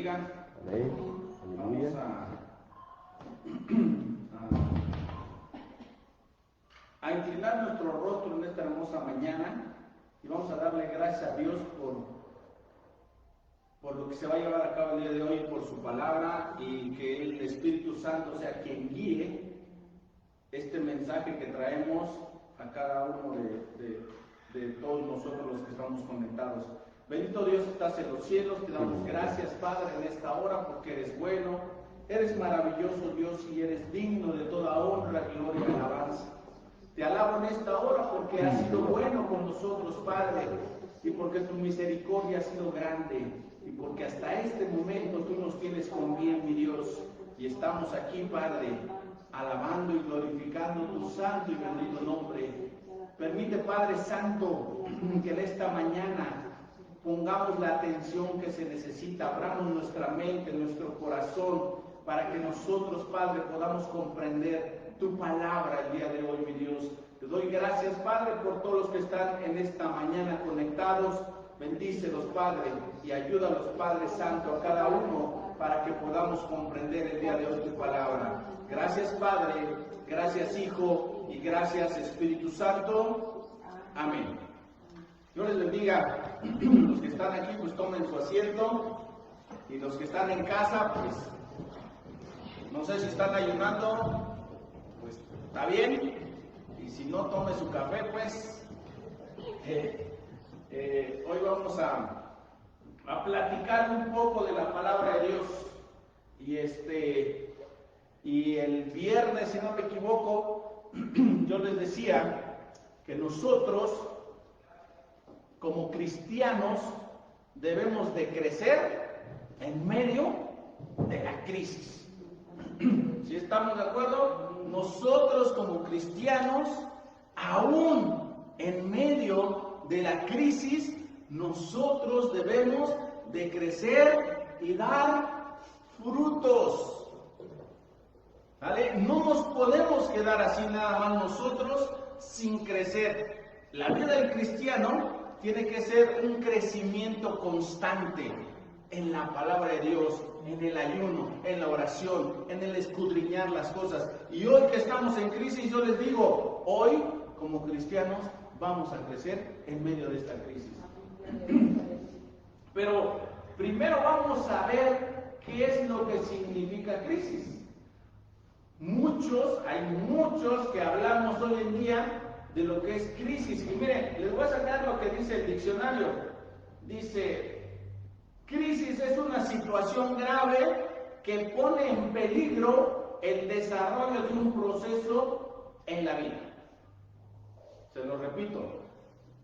bendiga. Amén. Vamos a inclinar nuestro rostro en esta hermosa mañana y vamos a darle gracias a Dios por lo que se va a llevar a cabo el día de hoy, por su palabra, y que el Espíritu Santo sea quien guíe este mensaje que traemos a cada uno de todos nosotros los que estamos conectados. Bendito Dios, estás en los cielos, te damos gracias, Padre, en esta hora, porque eres bueno, eres maravilloso, Dios, y eres digno de toda honra, gloria y alabanza. Te alabo en esta hora porque has sido bueno con nosotros, Padre, y porque tu misericordia ha sido grande, y porque hasta este momento tú nos tienes con bien, mi Dios, y estamos aquí, Padre, alabando y glorificando tu santo y bendito nombre. Permite, Padre Santo, que en esta mañana pongamos la atención que se necesita, abramos nuestra mente, nuestro corazón, para que nosotros, Padre, podamos comprender tu palabra el día de hoy, mi Dios. Te doy gracias, Padre, por todos los que están en esta mañana conectados. Bendícelos, Padre, y ayúdalos, Padre Santo, a cada uno para que podamos comprender el día de hoy tu palabra. Gracias, Padre, gracias, Hijo, y gracias, Espíritu Santo. Amén. Dios les bendiga. Los que están aquí, pues tomen su asiento, y los que están en casa, pues no sé si están ayunando, pues está bien, y si no, tome su café, pues. Hoy vamos a platicar un poco de la palabra de Dios, y el viernes, si no me equivoco, yo les decía que nosotros, como cristianos, debemos de crecer en medio de la crisis. ¿Sí estamos de acuerdo? Nosotros como cristianos, aún en medio de la crisis, nosotros debemos de crecer y dar frutos. ¿Vale? No nos podemos quedar así nada más nosotros sin crecer. La vida del cristiano tiene que ser un crecimiento constante en la palabra de Dios, en el ayuno, en la oración, en el escudriñar las cosas. Y hoy que estamos en crisis, yo les digo, hoy como cristianos vamos a crecer en medio de esta crisis. Pero primero vamos a ver qué es lo que significa crisis. Hay muchos que hablamos hoy en día de lo que es crisis. Y miren, les voy a sacar lo que dice el diccionario. Dice, crisis es una situación grave que pone en peligro el desarrollo de un proceso en la vida. Se lo repito.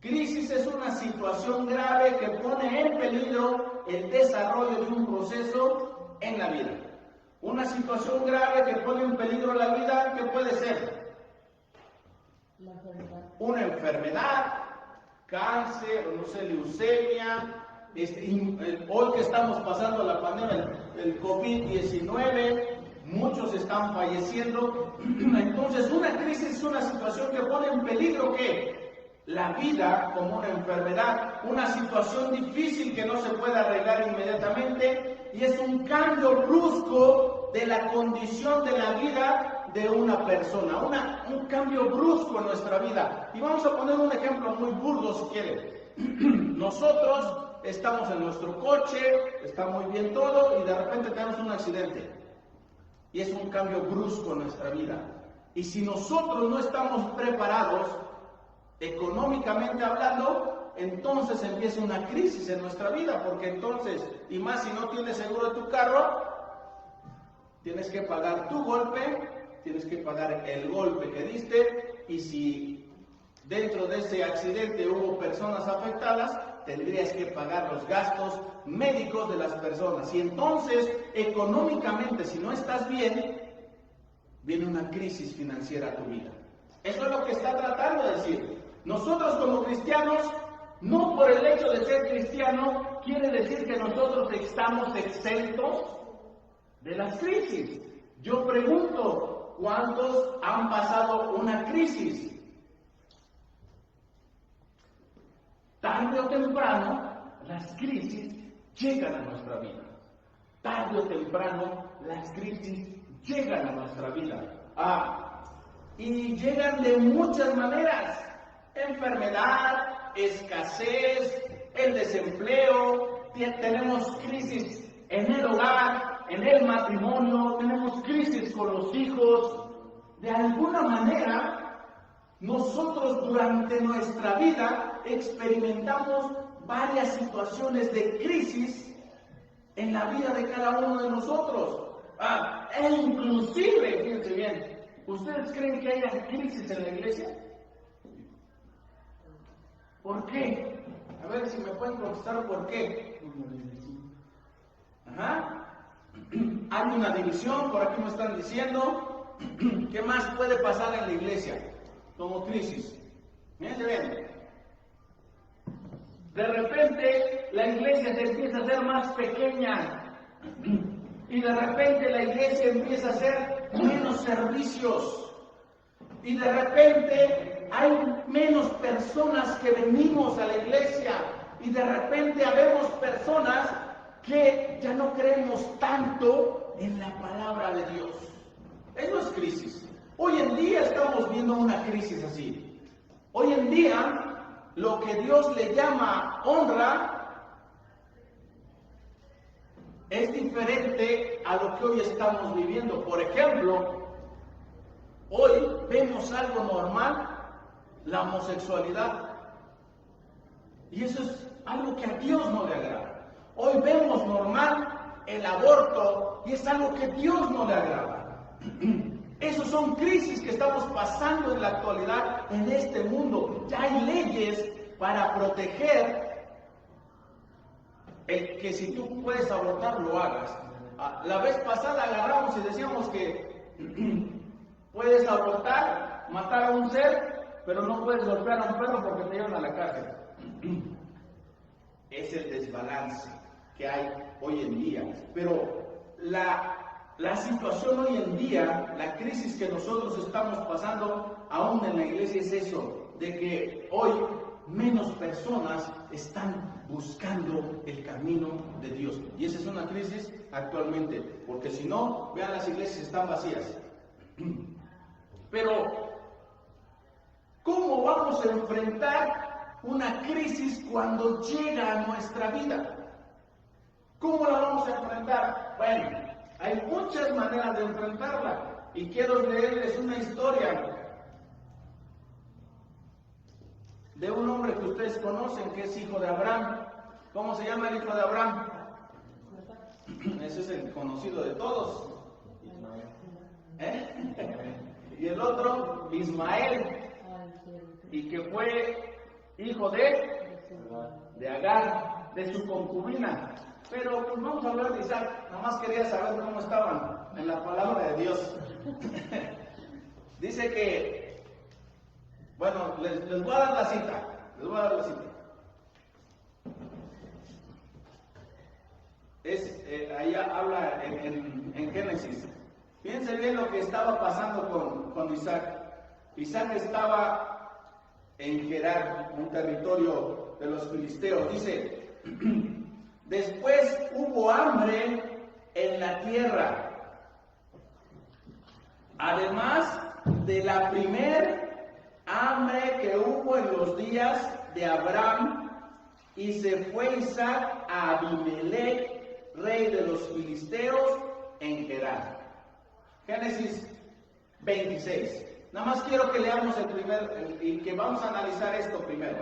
Crisis es una situación grave que pone en peligro el desarrollo de un proceso en la vida. Una situación grave que pone en peligro la vida, ¿qué puede ser? Una enfermedad, cáncer, no sé, leucemia, hoy que estamos pasando la pandemia, el COVID-19, muchos están falleciendo. Entonces, una crisis es una situación que pone en peligro, ¿qué? La vida, como una enfermedad, una situación difícil que no se puede arreglar inmediatamente, y es un cambio brusco de la condición de la vida de una persona, un cambio brusco en nuestra vida. Y vamos a poner un ejemplo muy burdo, si quieren. Nosotros estamos en nuestro coche, está muy bien todo, y de repente tenemos un accidente. Y es un cambio brusco en nuestra vida. Y si nosotros no estamos preparados, económicamente hablando, entonces empieza una crisis en nuestra vida, porque entonces, y más si no tienes seguro de tu carro, tienes que pagar tu golpe, tienes que pagar el golpe que diste, y si dentro de ese accidente hubo personas afectadas, tendrías que pagar los gastos médicos de las personas. Y entonces, económicamente, si no estás bien, viene una crisis financiera a tu vida. Eso es lo que está tratando de decir. Nosotros como cristianos, no por el hecho de ser cristiano, quiere decir que nosotros estamos exentos de las crisis. Yo pregunto, ¿cuántos han pasado una crisis? Tarde o temprano, las crisis llegan a nuestra vida. tarde o temprano las crisis llegan a nuestra vida. Y llegan de muchas maneras: enfermedad, escasez, el desempleo, tenemos crisis en el hogar, en el matrimonio, tenemos crisis con los hijos. De alguna manera, nosotros durante nuestra vida experimentamos varias situaciones de crisis en la vida de cada uno de nosotros. E inclusive, fíjense bien, ¿ustedes creen que haya crisis en la iglesia? ¿Por qué? A ver si me pueden contestar por qué. Hay una división, por aquí me están diciendo. ¿Qué más puede pasar en la iglesia como crisis? Fíjense bien. De repente la iglesia se empieza a hacer más pequeña y de repente la iglesia empieza a hacer menos servicios y de repente hay menos personas que venimos a la iglesia y de repente habemos personas que ya no creemos tanto en la palabra de Dios. Eso es crisis. Hoy en día estamos viendo una crisis así. Hoy en día lo que Dios le llama honra es diferente a lo que hoy estamos viviendo. Por ejemplo, hoy vemos algo normal, la homosexualidad. Y eso es algo que a Dios no le agrada. Hoy vemos normal el aborto y es algo que a Dios no le agrada. Esos son crisis que estamos pasando en la actualidad en este mundo. Ya hay leyes para proteger el que si tú puedes abortar, lo hagas. La vez pasada agarramos y decíamos que puedes abortar, matar a un ser, pero no puedes golpear a un perro porque te llevan a la cárcel. Es el desbalance que hay hoy en día. Pero la situación hoy en día, la crisis que nosotros estamos pasando aún en la iglesia es eso, de que hoy menos personas están buscando el camino de Dios. Y esa es una crisis actualmente, porque si no, vean, las iglesias están vacías. Pero, ¿cómo vamos a enfrentar una crisis cuando llega a nuestra vida? ¿Cómo la vamos a enfrentar? Bueno, hay muchas maneras de enfrentarla y quiero leerles una historia de un hombre que ustedes conocen, que es hijo de Abraham. ¿Cómo se llama el hijo de Abraham? Ese es el conocido de todos. Y el otro, Ismael, y que fue hijo de Agar, de su concubina. Pero pues vamos a hablar de Isaac. Nada más quería saber cómo estaban en la palabra de Dios. Dice que, bueno, les voy a dar la cita. Ahí habla en Génesis. Fíjense bien lo que estaba pasando con Isaac. Isaac estaba en Gerar, un territorio de los filisteos. Dice: después hubo hambre en la tierra, además de la primer hambre que hubo en los días de Abraham, y se fue Isaac a Abimelech, rey de los filisteos, en Gerar. Génesis 26. Nada más quiero que leamos y que vamos a analizar esto primero.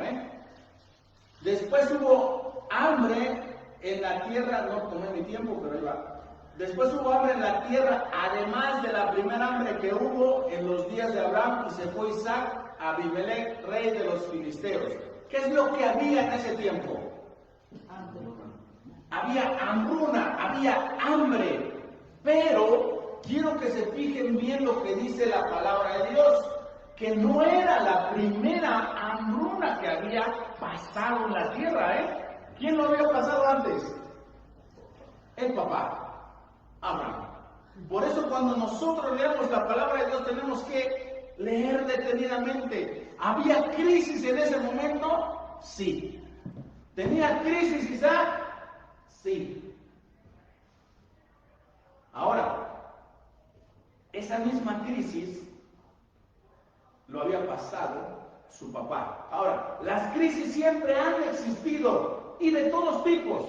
Después hubo hambre en la tierra, no tomé mi tiempo, pero ahí va. Después hubo hambre en la tierra, además de la primera hambre que hubo en los días de Abraham, y se fue Isaac a Abimelech, rey de los filisteos. ¿Qué es lo que había en ese tiempo? Había hambruna, había hambre. Pero quiero que se fijen bien lo que dice la palabra de Dios, que no era la primera hambruna que había pasado en la tierra, ¿Quién lo había pasado antes? El papá, Abraham. Por eso cuando nosotros leemos la palabra de Dios tenemos que leer detenidamente. ¿Había crisis en ese momento? Sí. ¿Tenía crisis Isaac? Sí. esa misma crisis lo había pasado su papá. Ahora, las crisis siempre han existido y de todos tipos.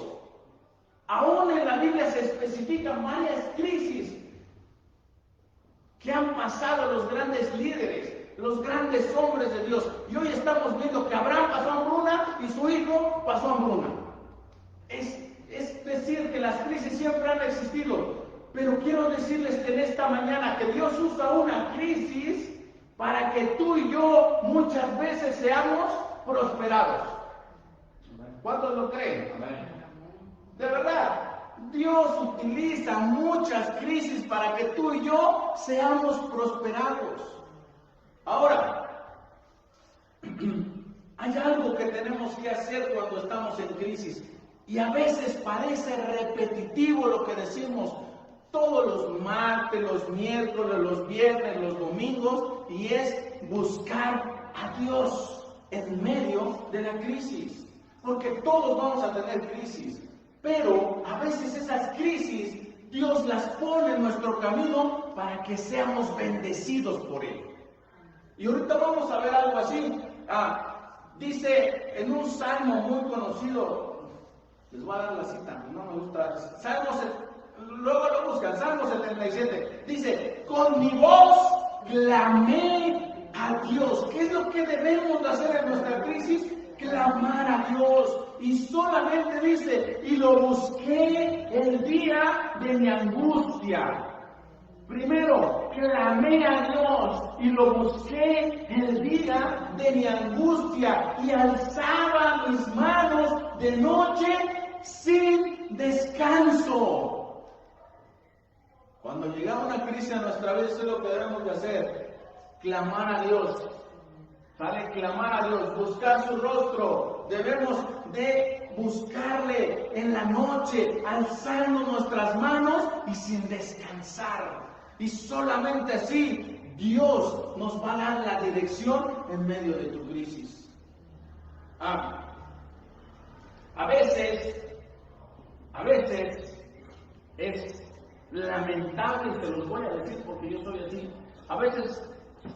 Aún en la Biblia se especifican varias crisis que han pasado los grandes líderes, los grandes hombres de Dios. Y hoy estamos viendo que Abraham pasó hambruna y su hijo pasó hambruna. Es decir, que las crisis siempre han existido. Pero quiero decirles que en esta mañana que Dios usa una crisis para que tú y yo muchas veces seamos prosperados. ¿Cuántos lo creen? De verdad, Dios utiliza muchas crisis para que tú y yo seamos prosperados. Ahora, hay algo que tenemos que hacer cuando estamos en crisis. Y a veces parece repetitivo lo que decimos todos los martes, los miércoles, los viernes, los domingos, y es buscar a Dios en medio de la crisis. Porque todos vamos a tener crisis, pero a veces esas crisis Dios las pone en nuestro camino para que seamos bendecidos por Él. Y ahorita vamos a ver algo así. Dice en un salmo muy conocido, les voy a dar la cita, no me gusta, luego lo buscan, Salmo 77, dice, con mi voz clamé a Dios. ¿Qué es lo que debemos de hacer en nuestra crisis? Clamar a Dios. Y solamente dice, y lo busqué el día de mi angustia. Primero, clamé a Dios y lo busqué el día de mi angustia y alzaba mis manos de noche sin descanso. Cuando llega una crisis a nuestra vida, eso es lo que debemos de hacer, clamar a Dios. ¿Vale? Clamar a Dios, buscar su rostro. Debemos de buscarle en la noche, alzando nuestras manos y sin descansar. Y solamente así Dios nos va a dar la dirección en medio de tu crisis. A veces es lamentable, y se los voy a decir porque yo soy así, a veces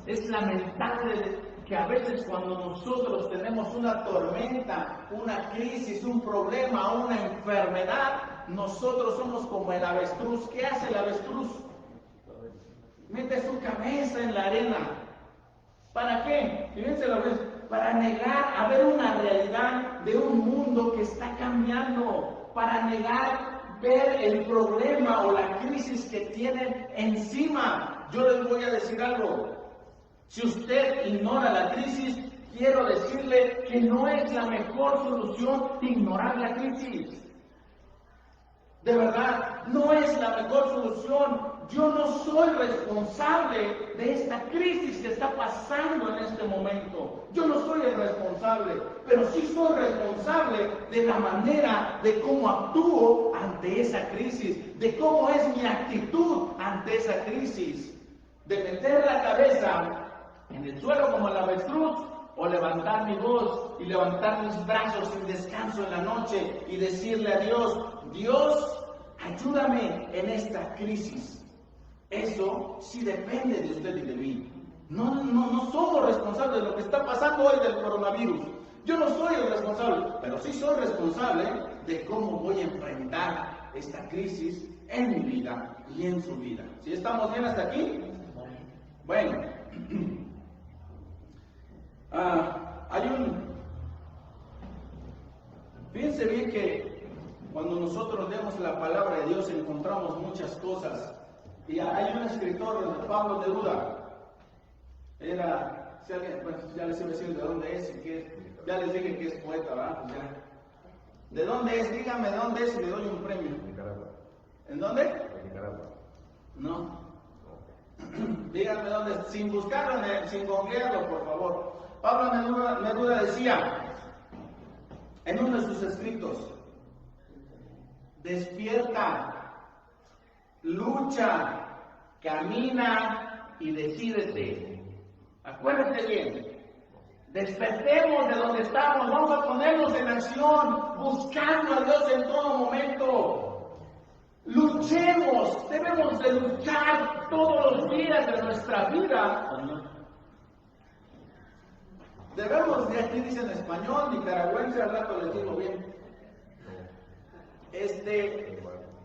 es lamentable que a veces cuando nosotros tenemos una tormenta, una crisis, un problema, una enfermedad, nosotros somos como el avestruz. ¿Qué hace el avestruz? Mete su cabeza en la arena. ¿Para qué? Fíjense lo que es. Para negar a ver una realidad de un mundo que está cambiando. Para negar ver el problema o la crisis que tienen encima. Yo les voy a decir algo. Si usted ignora la crisis, quiero decirle que no es la mejor solución ignorar la crisis. De verdad, no es la mejor solución. Yo no soy responsable de esta crisis que está pasando en este momento. Yo no soy el responsable, pero sí soy responsable de la manera de cómo actúo ante esa crisis, de cómo es mi actitud ante esa crisis. De meter la cabeza en el suelo como el avestruz, o levantar mi voz y levantar mis brazos sin descanso en la noche y decirle a Dios, Dios, ayúdame en esta crisis. Eso sí depende de usted y de mí. No somos responsables de lo que está pasando hoy del coronavirus. Yo no soy el responsable, pero sí soy responsable de cómo voy a enfrentar esta crisis en mi vida y en su vida. ¿Sí estamos bien hasta aquí? Bueno. Fíjense bien que cuando nosotros leemos la palabra de Dios encontramos muchas cosas. Y hay un escritor, Pablo Neruda, ya les iba a decir de dónde es, ya les dije que es poeta, ¿verdad? Pues ¿de dónde es? Dígame de dónde es y le doy un premio. ¿En dónde? En Nicaragua. No. Díganme dónde es, sin buscarlo, sin googlearlo, por favor. Pablo Neruda decía en uno de sus escritos, despierta, lucha, camina y decídete. Acuérdense bien, despertemos de donde estamos, vamos a ponernos en acción, buscando a Dios en todo momento. Luchemos debemos de luchar todos los días de nuestra vida. Debemos, de aquí dice en español, nicaragüense, al rato les digo bien.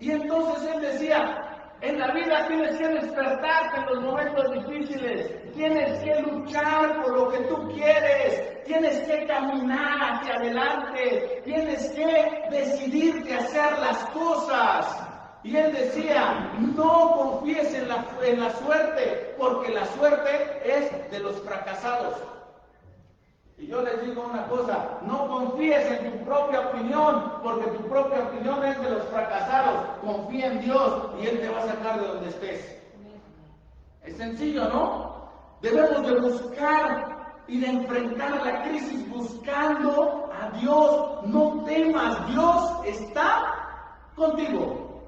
Y entonces él decía, en la vida tienes que despertarte en los momentos difíciles, tienes que luchar por lo que tú quieres, tienes que caminar hacia adelante, tienes que decidirte a hacer las cosas. Y él decía, no confíes en la suerte, porque la suerte es de los fracasados. Y yo les digo una cosa, no confíes en tu propia opinión, porque tu propia opinión es de los fracasados. Confía en Dios y Él te va a sacar de donde estés. Es sencillo, ¿no? Debemos de buscar y de enfrentar la crisis buscando a Dios. No temas, Dios está contigo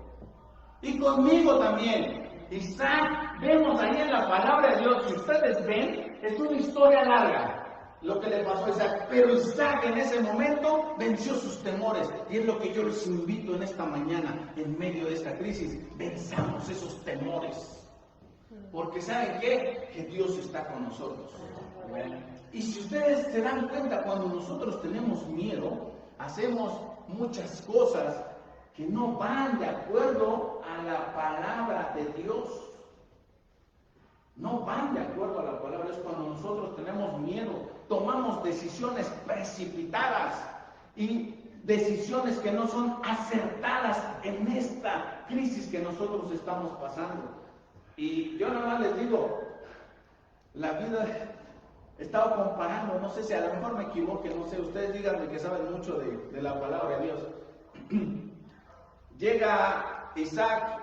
y conmigo también. Isaac, vemos ahí en la palabra de Dios, si ustedes ven, es una historia larga lo que le pasó a Isaac, pero Isaac en ese momento venció sus temores, y es lo que yo les invito en esta mañana, en medio de esta crisis, venzamos esos temores, porque ¿saben qué? Que Dios está con nosotros. Y si ustedes se dan cuenta, cuando nosotros tenemos miedo, hacemos muchas cosas que no van de acuerdo a la palabra de Dios. No van de acuerdo a la palabra. Es cuando nosotros tenemos miedo, tomamos decisiones precipitadas y decisiones que no son acertadas en esta crisis que nosotros estamos pasando. Y yo nada más les digo, la vida, he estado comparando, no sé si a lo mejor me equivoque, no sé, ustedes díganme que saben mucho de la palabra de Dios. Llega Isaac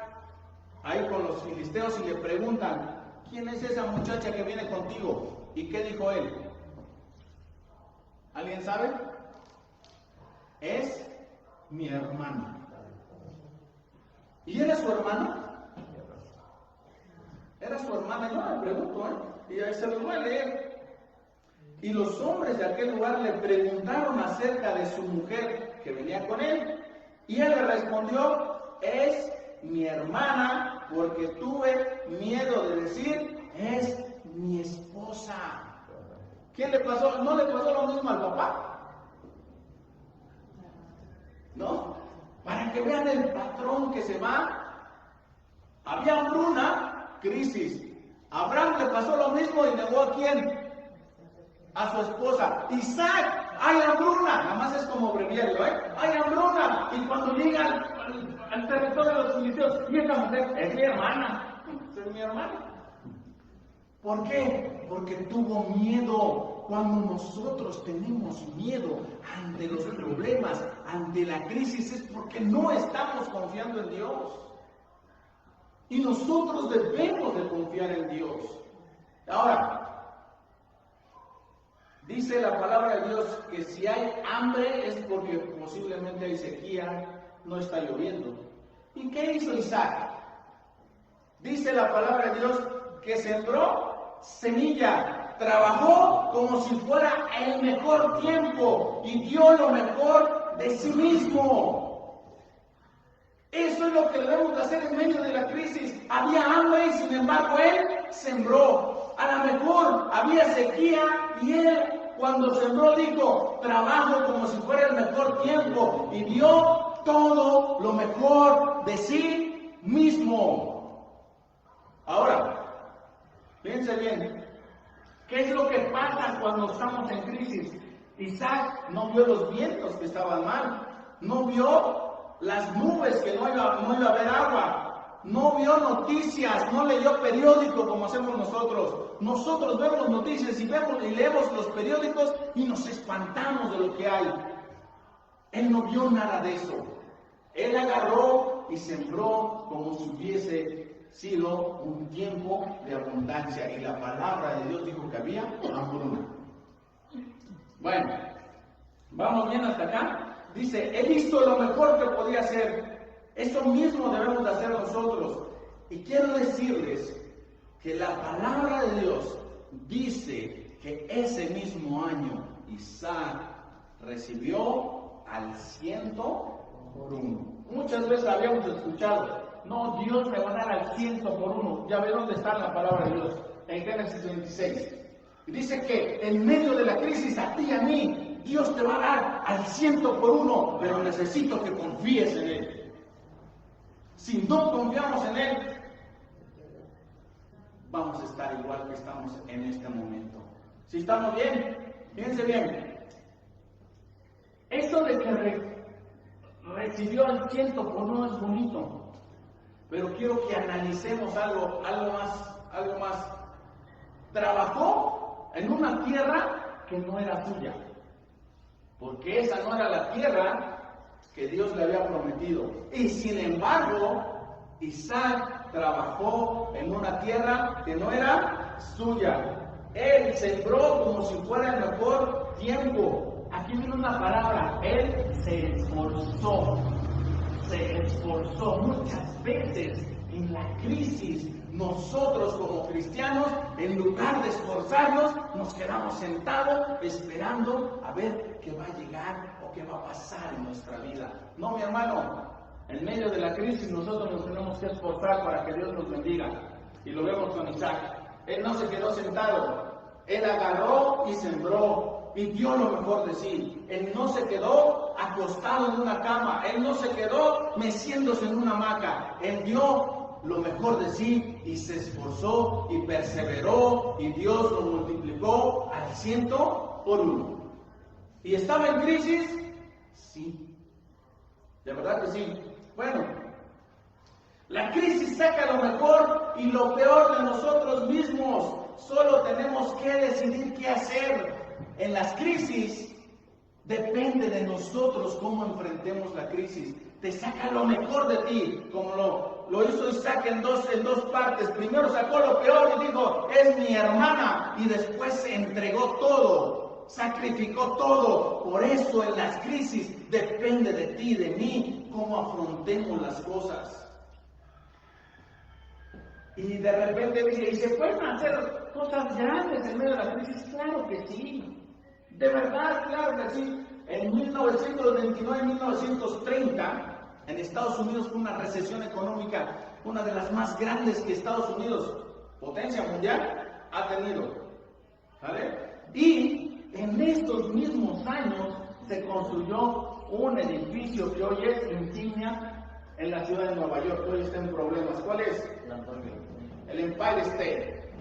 ahí con los filisteos y le preguntan, ¿quién es esa muchacha que viene contigo? ¿Y qué dijo él? ¿Alguien sabe? Es mi hermana. ¿Y era su hermana? Era su hermana. Yo me pregunto, y ahí se los voy a leer. Y los hombres de aquel lugar le preguntaron acerca de su mujer que venía con él. Y él le respondió, es mi hermana, porque tuve miedo de decir, es mi esposa. ¿Qué le pasó? ¿No le pasó lo mismo al papá? ¿No? Para que vean el patrón que se va. Había hambruna, crisis. A Abraham le pasó lo mismo y negó ¿a quién? A su esposa. Isaac, hay hambruna. Nada más es como breviario, hay hambruna. Y cuando llega al territorio de los filisteos, y esta mujer es mi hermana. Es mi hermana. ¿Por qué? Porque tuvo miedo. Cuando nosotros tenemos miedo ante los problemas, ante la crisis, es porque no estamos confiando en Dios. Y nosotros debemos de confiar en Dios. Ahora, dice la palabra de Dios que si hay hambre es porque posiblemente hay sequía, no está lloviendo. ¿Y qué hizo Isaac? Dice la palabra de Dios que sembró semilla. Trabajó como si fuera el mejor tiempo y dio lo mejor de sí mismo. Eso es lo que debemos hacer en medio de la crisis. Había hambre y sin embargo él sembró. A lo mejor había sequía y él cuando sembró dijo, trabajo como si fuera el mejor tiempo y dio todo lo mejor de sí mismo. Ahora, piense bien. ¿Qué es lo que pasa cuando estamos en crisis? Isaac no vio los vientos que estaban mal, no vio las nubes que no iba a haber agua, no vio noticias, no leyó periódico como hacemos nosotros. Nosotros vemos noticias y leemos los periódicos y nos espantamos de lo que hay. Él no vio nada de eso. Él agarró y sembró como si hubiese sido un tiempo de abundancia y la palabra de Dios dijo que había hambruna. Bueno, vamos bien hasta acá. Dice, he visto lo mejor que podía hacer. Eso mismo debemos de hacer nosotros. Y quiero decirles que la palabra de Dios dice que ese mismo año Isaac recibió al 100 por 1. Muchas veces habíamos escuchado, No, Dios me va a dar al 100 por 1. Ya ve dónde está la palabra de Dios, en Génesis 26. Y dice que en medio de la crisis, a ti y a mí, Dios te va a dar al 100 por 1, pero necesito que confíes en Él. Si no confiamos en Él, vamos a estar igual que estamos en este momento. Si estamos bien, fíjense bien. Esto de que recibió el 100 por 1 es bonito, pero quiero que analicemos algo más. Trabajó en una tierra que no era suya, porque esa no era la tierra que Dios le había prometido. Y sin embargo, Isaac trabajó en una tierra que no era suya. Él sembró como si fuera el mejor tiempo. Aquí viene una palabra, él se esforzó. Muchas veces en la crisis, nosotros como cristianos, en lugar de esforzarnos, nos quedamos sentados esperando a ver qué va a llegar o qué va a pasar en nuestra vida. No, mi hermano, en medio de la crisis nosotros nos tenemos que esforzar para que Dios nos bendiga. Y lo vemos con Isaac. Él no se quedó sentado, él agarró y sembró. Y dio lo mejor de sí. Él no se quedó acostado en una cama. Él no se quedó meciéndose en una hamaca. Él dio lo mejor de sí y se esforzó y perseveró. Y Dios lo multiplicó al 100 por 1. ¿Y estaba en crisis? Sí. De verdad que sí. Bueno, la crisis saca lo mejor y lo peor de nosotros mismos. Solo tenemos que decidir qué hacer. En las crisis depende de nosotros cómo enfrentemos la crisis. Te saca lo mejor de ti, como lo hizo Isaac en dos partes. Primero sacó lo peor y dijo, es mi hermana, y después se entregó todo, sacrificó todo. Por eso en las crisis depende de ti, de mí, cómo afrontemos las cosas. Y de repente dice, ¿y se pueden hacer cosas grandes en medio de la crisis? Claro que sí. De verdad, claro que sí. En 1929-1930, en Estados Unidos fue una recesión económica, una de las más grandes que Estados Unidos, potencia mundial, ha tenido. ¿Vale? Y en estos mismos años se construyó un edificio que hoy es insignia en la ciudad de Nueva York, que hoy está en problemas. ¿Cuál es? El Empire State.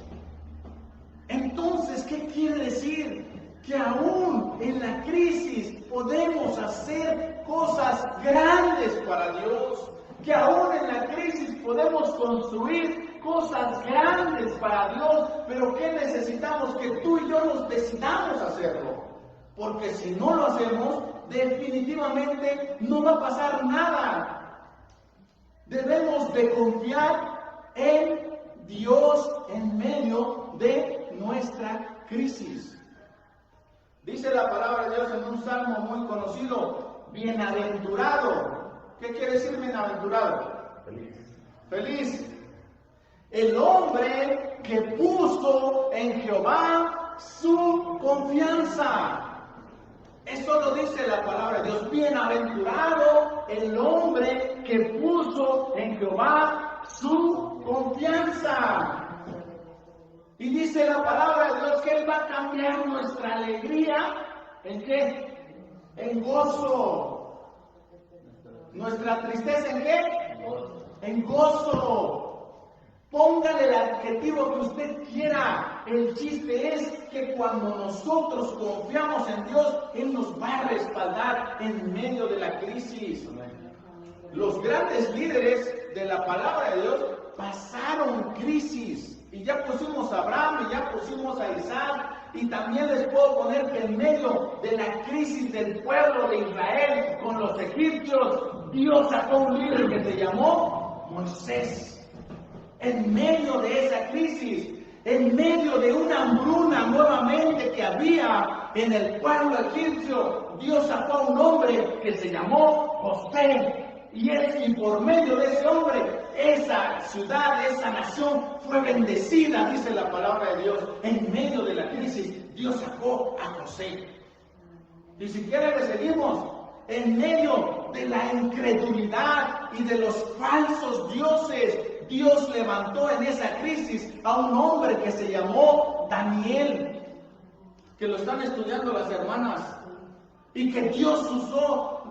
Entonces, ¿qué quiere decir? Que aún en la crisis podemos hacer cosas grandes para Dios. Que aún en la crisis podemos construir cosas grandes para Dios. Pero ¿qué necesitamos? Que tú y yo nos decidamos hacerlo. Porque si no lo hacemos, definitivamente no va a pasar nada. Debemos de confiar en Dios en medio de nuestra crisis. Dice la palabra de Dios en un salmo muy conocido, bienaventurado. ¿Qué quiere decir bienaventurado? Feliz. El hombre que puso en Jehová su confianza. Eso lo dice la palabra de Dios. Bienaventurado el hombre que puso en Jehová su confianza. Y dice la palabra de Dios que Él va a cambiar nuestra alegría. ¿En qué? En gozo. ¿Nuestra tristeza en qué? En gozo. Póngale el adjetivo que usted quiera. El chiste es que cuando nosotros confiamos en Dios, Él nos va a respaldar en medio de la crisis. Los grandes líderes de la palabra de Dios pasaron crisis. Y ya pusimos a Abraham, y ya pusimos a Isaac, y también les puedo poner que en medio de la crisis del pueblo de Israel con los egipcios, Dios sacó un líder que se llamó Moisés. En medio de esa crisis, en medio de una hambruna nuevamente que había en el pueblo egipcio, Dios sacó a un hombre que se llamó José. Y por medio de ese hombre, esa ciudad, esa nación fue bendecida, dice la palabra de Dios. En medio de la crisis, Dios sacó a José. Y si quiere le seguimos. en medio de la incredulidad y de los falsos dioses, Dios levantó en esa crisis a un hombre que se llamó Daniel, que lo están estudiando las hermanas, y que Dios usó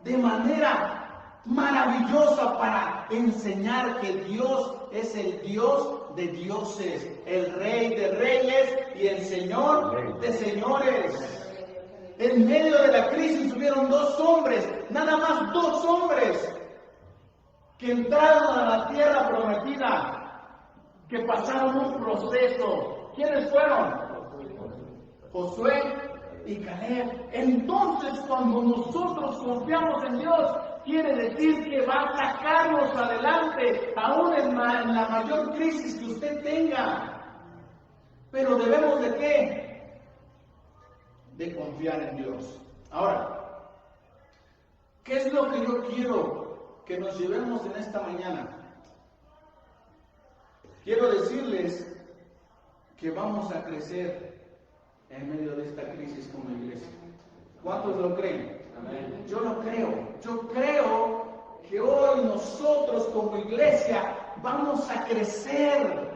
de manera maravillosa para enseñar que Dios es el Dios de dioses, el Rey de reyes y el Señor de señores. En medio de la crisis hubieron dos hombres, nada más dos hombres, que entraron a la tierra prometida, que pasaron un proceso. ¿Quiénes fueron? Josué y Caleb. Entonces, cuando nosotros confiamos en Dios, quiere decir que va a sacarnos adelante, aún en la mayor crisis que usted tenga. Pero debemos de ¿qué? De confiar en Dios. Ahora, ¿qué es lo que yo quiero que nos llevemos en esta mañana? Quiero decirles que vamos a crecer en medio de esta crisis como iglesia. ¿Cuántos lo creen? Amén. Yo lo creo. Yo creo que hoy nosotros como iglesia vamos a crecer.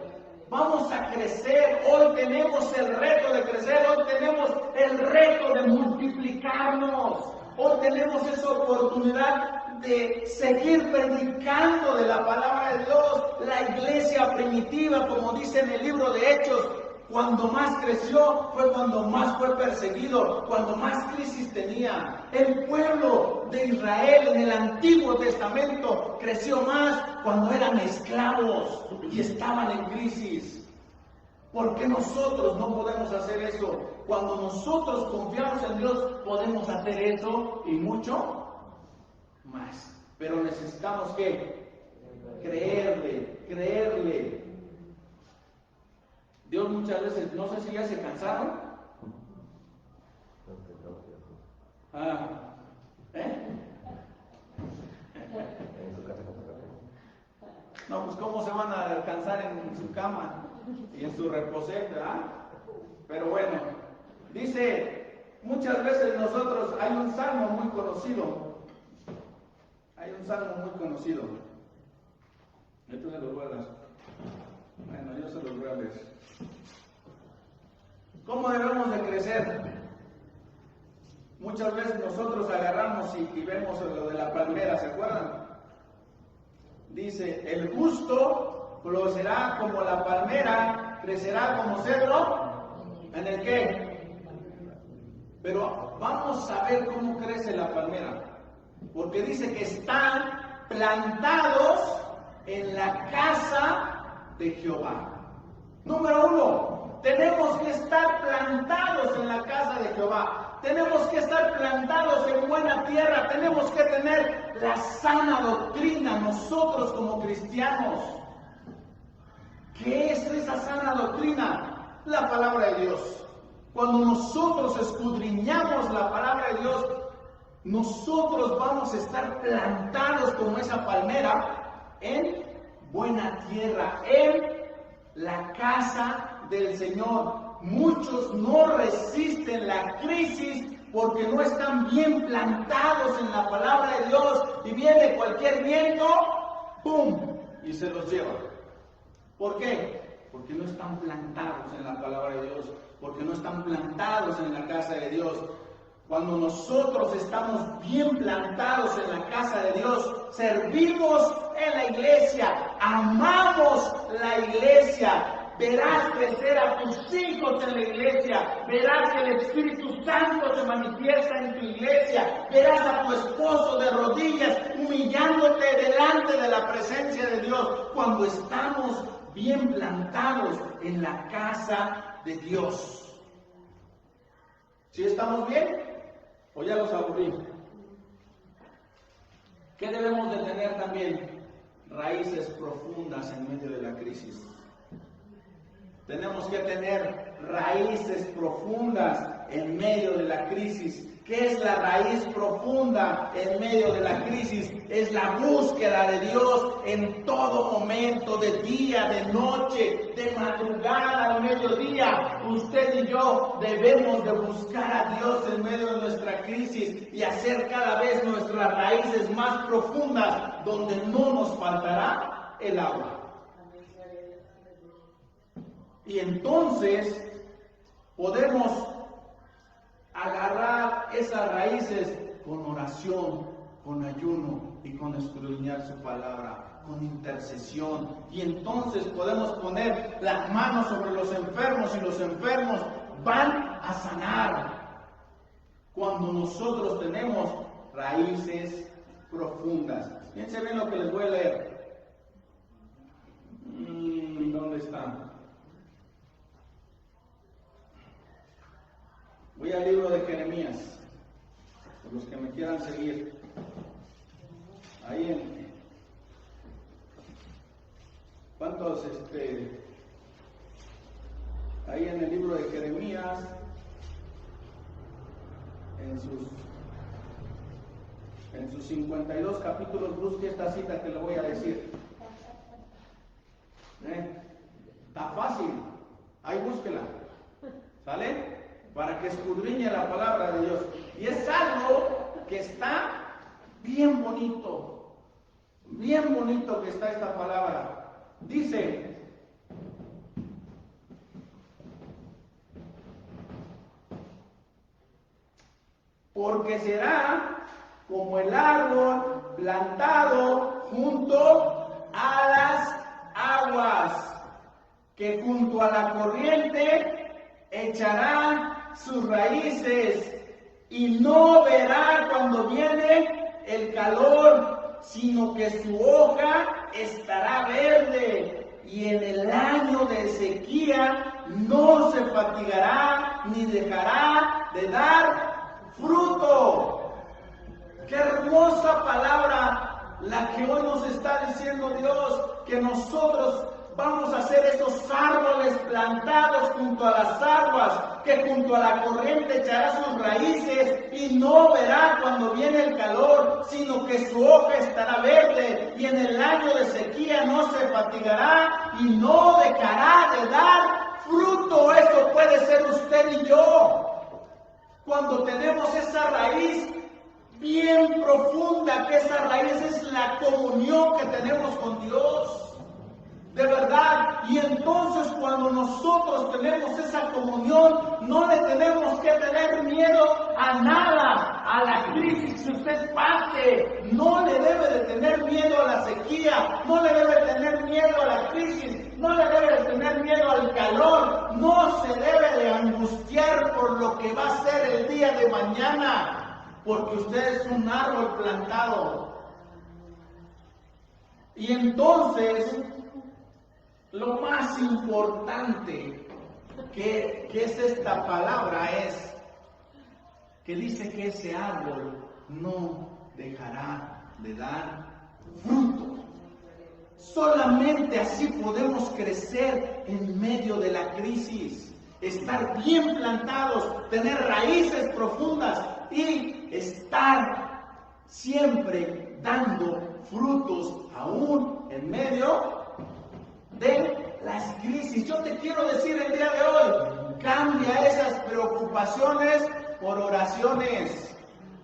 Vamos a crecer. Hoy tenemos el reto de crecer. Hoy tenemos el reto de multiplicarnos. Hoy tenemos esa oportunidad de seguir predicando de la palabra de Dios. La iglesia primitiva, como dice en el libro de Hechos, cuando más creció fue cuando más fue perseguido, cuando más crisis tenía. El pueblo de Israel en el Antiguo Testamento creció más cuando eran esclavos y estaban en crisis. ¿Por qué nosotros no podemos hacer eso? Cuando nosotros confiamos en Dios, podemos hacer eso y mucho más. Pero necesitamos ¿qué? Creerle. Dios muchas veces, no sé si ya se cansaron. No, pues cómo se van a alcanzar en su cama y en su reposet, ¿verdad? Pero bueno, dice, muchas veces nosotros, hay un salmo muy conocido. Esto se los voy a dar. Bueno, yo se los voy a leer. ¿Cómo debemos de crecer? Muchas veces nosotros agarramos y vemos lo de la palmera, ¿se acuerdan? Dice, el justo florecerá como la palmera, crecerá como cedro. ¿En el qué? Pero vamos a ver cómo crece la palmera. Porque dice que están plantados en la casa de Jehová. Número uno, tenemos que estar plantados en la casa de Jehová. Tenemos que estar plantados en buena tierra. Tenemos que tener la sana doctrina nosotros como cristianos. ¿Qué es esa sana doctrina? La palabra de Dios. Cuando nosotros escudriñamos la palabra de Dios, nosotros vamos a estar plantados como esa palmera en buena tierra, en la casa del Señor. Muchos no resisten la crisis porque no están bien plantados en la palabra de Dios y viene cualquier viento, ¡pum!, y se los lleva. ¿Por qué? Porque no están plantados en la palabra de Dios, porque no están plantados en la casa de Dios. Cuando nosotros estamos bien plantados en la casa de Dios, servimos en la iglesia, amamos la iglesia, verás crecer a tus hijos en la iglesia, verás que el Espíritu Santo se manifiesta en tu iglesia, verás a tu esposo de rodillas humillándote delante de la presencia de Dios, cuando estamos bien plantados en la casa de Dios. ¿Sí estamos bien? ¿O ya los aburrí? ¿Qué debemos de tener también? Raíces profundas en medio de la crisis. Tenemos que tener raíces profundas en medio de la crisis. ¿Qué es la raíz profunda en medio de la crisis? Es la búsqueda de Dios en todo momento, de día, de noche, de madrugada, al mediodía. Usted y yo debemos de buscar a Dios en medio de nuestra crisis y hacer cada vez nuestras raíces más profundas, donde no nos faltará el agua. Y entonces podemos agarrar esas raíces con oración, con ayuno y con escudriñar su palabra, con intercesión. Y entonces podemos poner las manos sobre los enfermos y los enfermos van a sanar. Cuando nosotros tenemos raíces profundas. Fíjense bien lo que les voy a leer. ¿Dónde están? Voy al libro de Jeremías, por los que me quieran seguir. Ahí ¿cuántos? Ahí en el libro de Jeremías, en sus 52 capítulos, busque esta cita que le voy a decir. Está fácil, ahí búsquela. ¿Sale? Para que escudriñe la palabra de Dios. Y es algo que está bien bonito que está esta palabra. Dice, porque será como el árbol plantado junto a las aguas, que junto a la corriente echará sus raíces y no verá cuando viene el calor, sino que su hoja estará verde, y en el año de sequía no se fatigará ni dejará de dar fruto. ¡Qué hermosa palabra la que hoy nos está diciendo Dios! Que nosotros vamos a ser esos árboles plantados junto a las aguas, que junto a la corriente echará sus raíces y no verá cuando viene el calor, sino que su hoja estará verde, y en el año de sequía no se fatigará y no dejará de dar fruto. Eso puede ser usted y yo. Cuando tenemos esa raíz bien profunda, que esa raíz es la comunión que tenemos con Dios. De verdad, y entonces cuando nosotros tenemos esa comunión, no le tenemos que tener miedo a nada, a la crisis que usted pase, no le debe de tener miedo a la sequía, no le debe de tener miedo a la crisis, no le debe de tener miedo al calor, no se debe de angustiar por lo que va a ser el día de mañana, porque usted es un árbol plantado. Y entonces, lo más importante que es esta palabra es que dice que ese árbol no dejará de dar fruto. Solamente así podemos crecer en medio de la crisis, estar bien plantados, tener raíces profundas y estar siempre dando frutos aún en medio de las crisis. Yo te quiero decir el día de hoy, cambia esas preocupaciones por oraciones.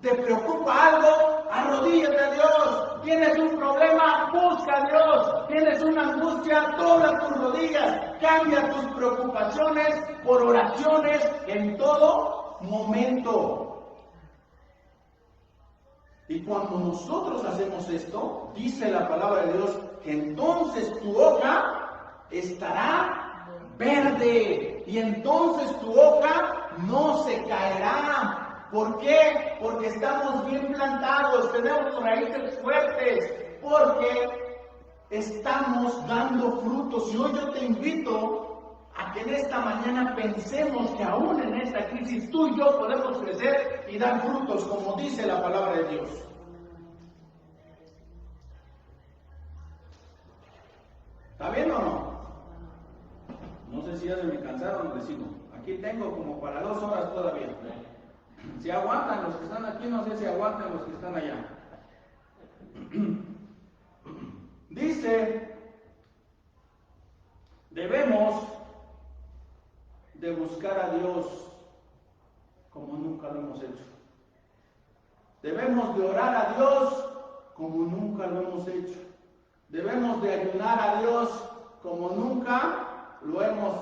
¿Te preocupa algo? Arrodíllate a Dios. ¿Tienes un problema? Busca a Dios. ¿Tienes una angustia? Dobla tus rodillas. Cambia tus preocupaciones por oraciones en todo momento. Y cuando nosotros hacemos esto, dice la palabra de Dios, que entonces tu hoja estará verde, y entonces tu hoja no se caerá. ¿Por qué? Porque estamos bien plantados, tenemos raíces fuertes, porque estamos dando frutos. Y hoy yo te invito a que en esta mañana pensemos que aún en esta crisis tú y yo podemos crecer y dar frutos, como dice la palabra de Dios. ¿Está bien o no? No sé si ya se me cansaron o les sigo. Aquí tengo como para 2 horas todavía. Si aguantan los que están aquí, no sé si aguantan los que están allá. Dice, debemos de buscar a Dios como nunca lo hemos hecho. Debemos de orar a Dios como nunca lo hemos hecho. Debemos de ayunar a Dios como nunca lo hemos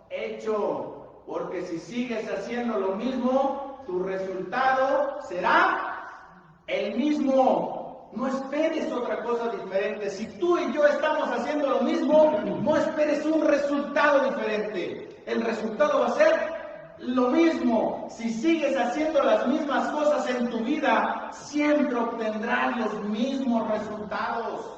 hecho. Porque si sigues haciendo lo mismo, tu resultado será el mismo. No esperes otra cosa diferente. Si tú y yo estamos haciendo lo mismo, no esperes un resultado diferente. El resultado va a ser lo mismo. Si sigues haciendo las mismas cosas en tu vida, siempre obtendrás los mismos resultados.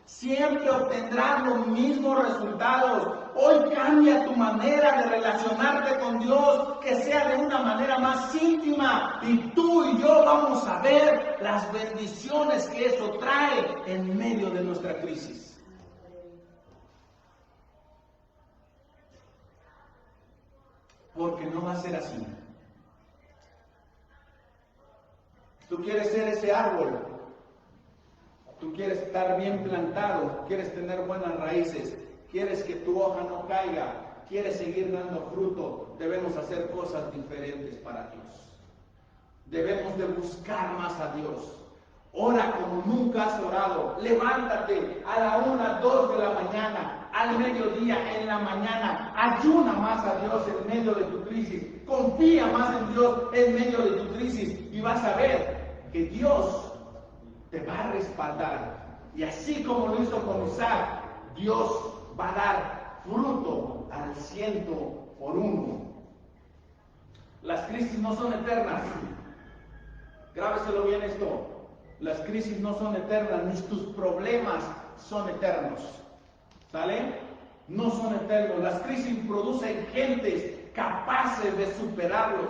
Siempre obtendrás los mismos resultados. Hoy cambia tu manera de relacionarte con Dios, que sea de una manera más íntima, y tú y yo vamos a ver las bendiciones que eso trae en medio de nuestra crisis. Porque no va a ser así. Tú quieres ser ese árbol. Tú quieres estar bien plantado, quieres tener buenas raíces, quieres que tu hoja no caiga, quieres seguir dando fruto. Debemos hacer cosas diferentes para Dios. Debemos de buscar más a Dios. Ora como nunca has orado. Levántate a la 1, 2 de la mañana, al mediodía, en la mañana. Ayuna más a Dios en medio de tu crisis. Confía más en Dios en medio de tu crisis. Y vas a ver que Dios te va a respaldar. Y así como lo hizo con Isaac, Dios va a dar fruto al 100%. Las crisis no son eternas. Grábeselo bien esto. Las crisis no son eternas, ni tus problemas son eternos. ¿Sale? No son eternos. Las crisis producen gentes capaces de superarlos.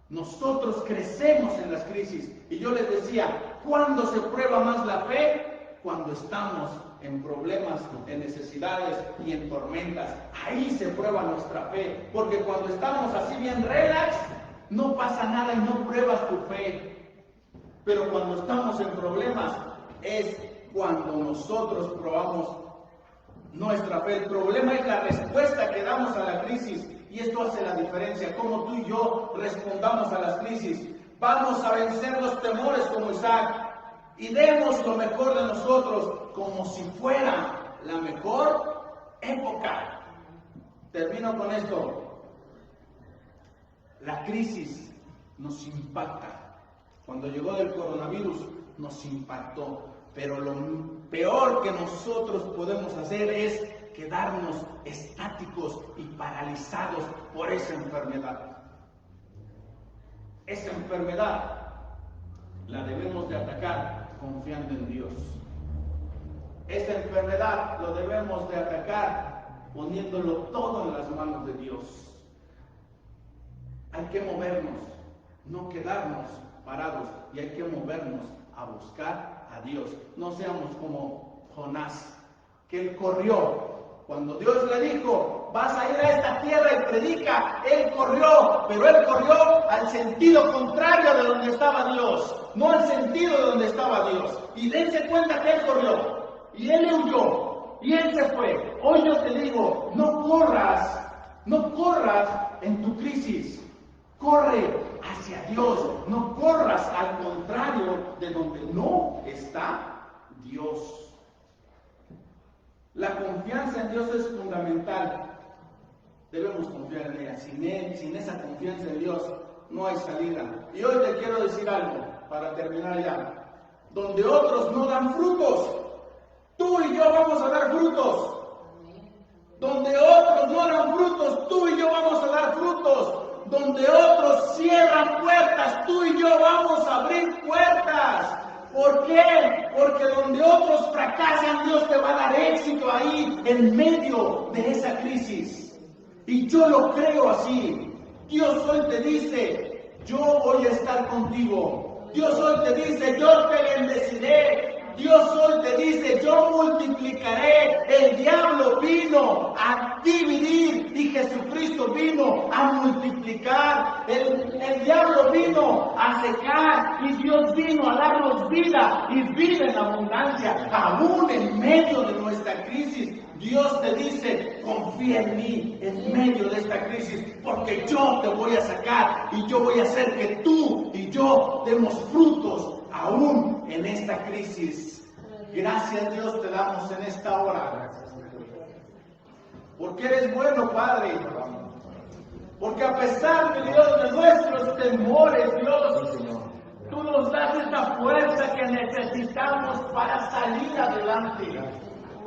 Nosotros crecemos en las crisis. Y yo les decía, ¿cuándo se prueba más la fe? Cuando estamos en problemas, en necesidades y en tormentas. Ahí se prueba nuestra fe. Porque cuando estamos así bien relax, no pasa nada y no pruebas tu fe. Pero cuando estamos en problemas, es cuando nosotros probamos nuestra fe. El problema es la respuesta que damos a la crisis. Y esto hace la diferencia, cómo tú y yo respondamos a las crisis. Vamos a vencer los temores como Isaac y demos lo mejor de nosotros como si fuera la mejor época. Termino con esto. La crisis nos impacta. Cuando llegó del coronavirus nos impactó, pero lo peor que nosotros podemos hacer es quedarnos estáticos y paralizados por esa enfermedad. Esa enfermedad la debemos de atacar confiando en Dios. Esa enfermedad lo debemos de atacar poniéndolo todo en las manos de Dios. Hay que movernos, no quedarnos parados, y hay que movernos a buscar a Dios. No seamos como Jonás, que él corrió. Cuando Dios le dijo, vas a ir a esta tierra y predica, él corrió, pero él corrió al sentido contrario de donde estaba Dios, no al sentido de donde estaba Dios. Y dense cuenta que él corrió, y él huyó, y él se fue. Hoy yo te digo, no corras en tu crisis, corre hacia Dios, no corras al contrario de donde no está Dios. La confianza en Dios es fundamental. Debemos confiar en ella. Sin esa confianza en Dios no hay salida. Y hoy te quiero decir algo para terminar ya. Donde otros no dan frutos, tú y yo vamos a dar frutos. Donde otros no dan frutos, tú y yo vamos a dar frutos. Donde otros cierran puertas, tú y yo vamos a abrir puertas. ¿Por qué? Porque donde otros fracasan, Dios te va a dar éxito ahí, en medio de esa crisis. Y yo lo creo así. Dios hoy te dice, yo voy a estar contigo. Dios hoy te dice, yo te bendeciré. Dios hoy te dice, yo multiplicaré. El diablo vino vino a dividir y Jesucristo vino a multiplicar. El diablo vino a secar y Dios vino a darnos vida y vida en abundancia. Aún en medio de nuestra crisis, Dios te dice, confía en mí en medio de esta crisis, porque yo te voy a sacar y yo voy a hacer que tú y yo demos frutos aún en esta crisis. Gracias Dios te damos en esta hora, porque eres bueno, Padre, porque a pesar de Dios de nuestros temores, Dios, tú nos das esa fuerza que necesitamos para salir adelante.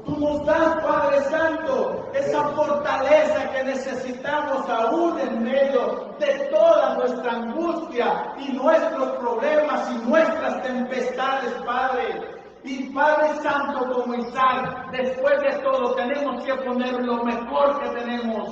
Tú nos das, Padre Santo, esa fortaleza que necesitamos aún en medio de toda nuestra angustia y nuestros problemas y nuestras tempestades, Padre. Y Padre Santo, como Isaac, después de todo tenemos que poner lo mejor que tenemos.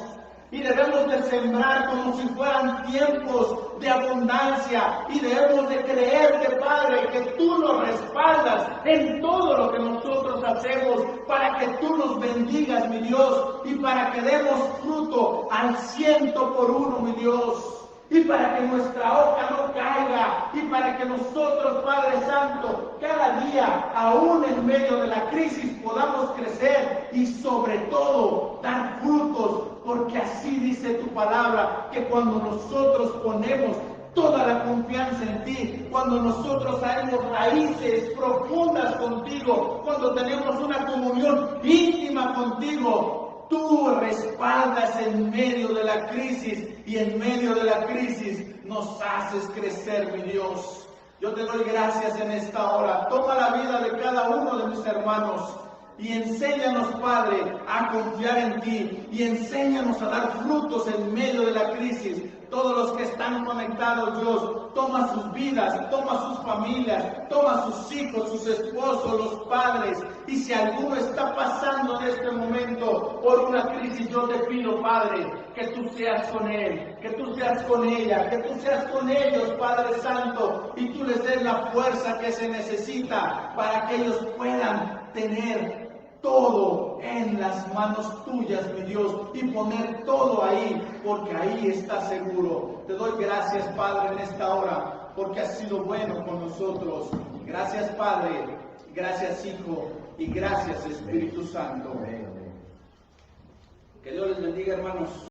Y debemos de sembrar como si fueran tiempos de abundancia. Y debemos de creerte, Padre, que tú nos respaldas en todo lo que nosotros hacemos, para que tú nos bendigas, mi Dios, y para que demos fruto al 100%, mi Dios. Y para que nuestra hoja no caiga, y para que nosotros, Padre Santo, cada día, aún en medio de la crisis, podamos crecer y sobre todo dar frutos, porque así dice tu palabra, que cuando nosotros ponemos toda la confianza en ti, cuando nosotros haremos raíces profundas contigo, cuando tenemos una comunión íntima contigo, tú respaldas en medio de la crisis, y en medio de la crisis nos haces crecer, mi Dios. Yo te doy gracias en esta hora. Toma la vida de cada uno de mis hermanos y enséñanos, Padre, a confiar en ti, y enséñanos a dar frutos en medio de la crisis. Todos los que están conectados, Dios, toma sus vidas, toma sus familias, toma sus hijos, sus esposos, los padres. Y si alguno está pasando en este momento por una crisis, yo te pido, Padre, que tú seas con él, que tú seas con ella, que tú seas con ellos, Padre Santo, y tú les des la fuerza que se necesita para que ellos puedan tener todo en las manos tuyas, mi Dios, y poner todo ahí, porque ahí está seguro. Te doy gracias, Padre, en esta hora, porque has sido bueno con nosotros. Gracias, Padre, gracias, Hijo, y gracias, Espíritu Santo. Que Dios les bendiga, hermanos.